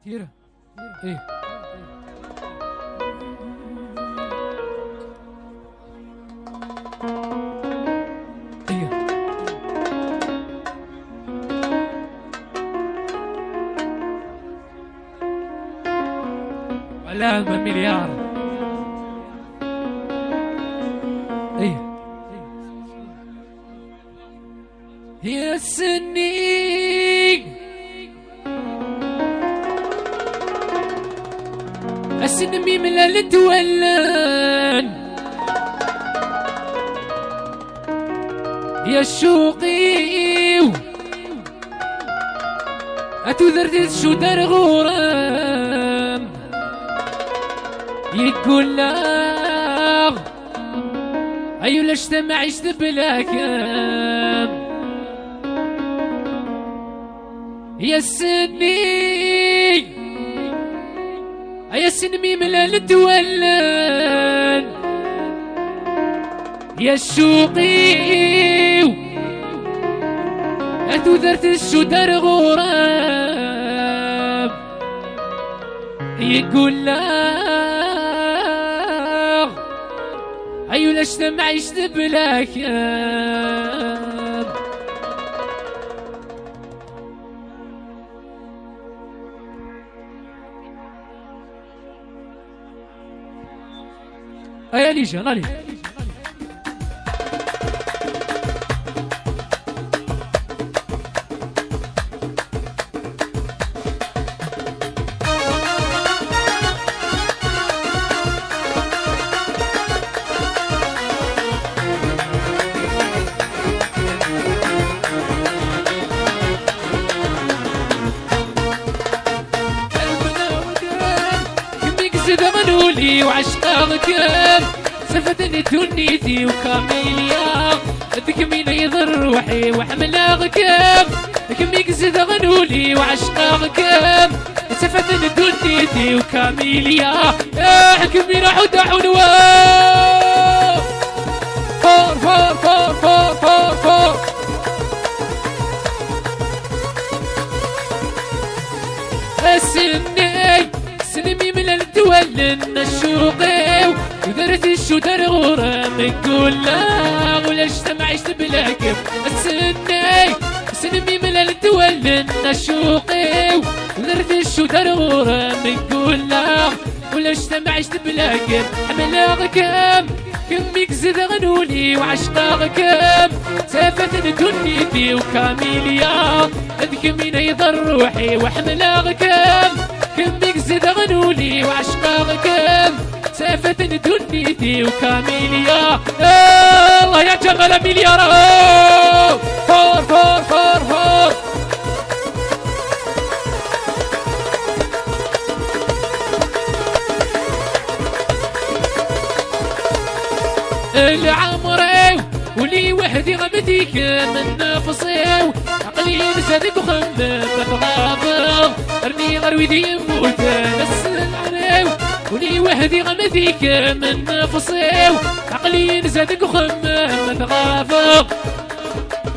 تيرا ايه ايه ولا مليار ايه يا سني السنمي من التولن يا الشوقي أتذرت شو دار غورم يقول لا أيو لاش ما عشت بلا كام يا سني يا سنمي من التولن يا الشوقي أتذرت الشو دار غراب يقول لا أيو لاش ما عشت بلا كام أيا ليجا نالي منولي وعشقاك سفتني تونيتي وكاميليا ذيك مين يضر روحي وحملاغك كميك زيد غنولي وعشقاك سفتني تونيتي وكاميليا حكمي راح ودحون فور فور فور فور فور فور السني سنمي من التولن الشوقي ودرت الشو دار غرام يقول لا ولاش ما عشت بلا كيف السني سنمي من التولن الشوقي ودرت الشو دار غرام يقول لا ولاش ما عشت بلا كيف حملاغك كميك زيد غنولي وعشقاك سافتني دنيتي وكاميليا ذيك مين يضر روحي وحملاغك كميك زيد غنولي وعشقاك سافتني دنيتي وكاميليا الله يا جمال مليار فور فور فور فور العمري ولي وحدي غمتيك من نفسي عقلي نسادك وخمم بتغافر ارمي غرويدي يموت نسلعني ولي وحدي غمتيك من نفسي عقلي نسادك وخمم بتغافر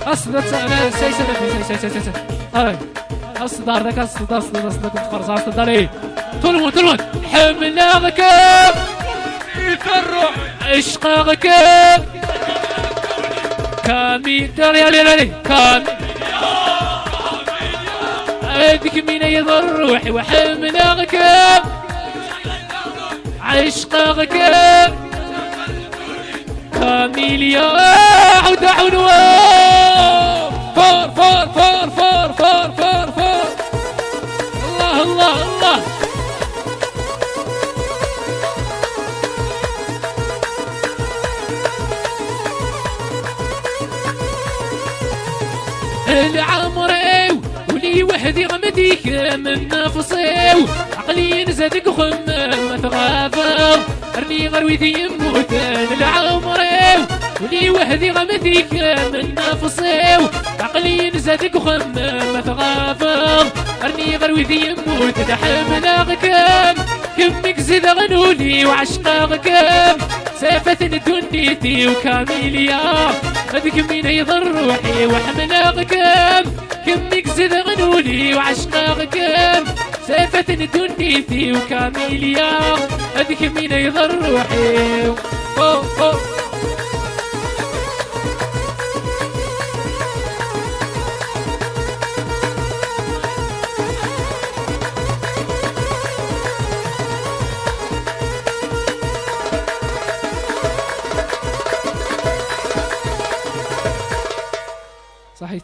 اصدت سيسنة اصدر ذاك اصدر فرص اصدر لي طلمون حملاغك الروح عشقاك كامي يا ليلي كامي هذيك مين يضر روحي وحملاغك عشقاك كاميليا عود عنوان فور فور فور فور فور فور فور الله الله الله العمري ولي وحدي غمديك من نفسي عقلي نزادك وخمم تغافر ارني غرويدي يموت العمري ولي وحدي غمديك من نفسي عقلي نزادك وخمم تغافر ارني غرويدي يموت حملاغك كمك زيد غنولي وعشقاك سافتني دنيتي وكاميليا هذيك مين يضر روحي وحملاغك كمك زيد غنولي وعشقاك سافتني دنيتي وكاميليا هذيك مين يضر روحي. أوه أوه صحيت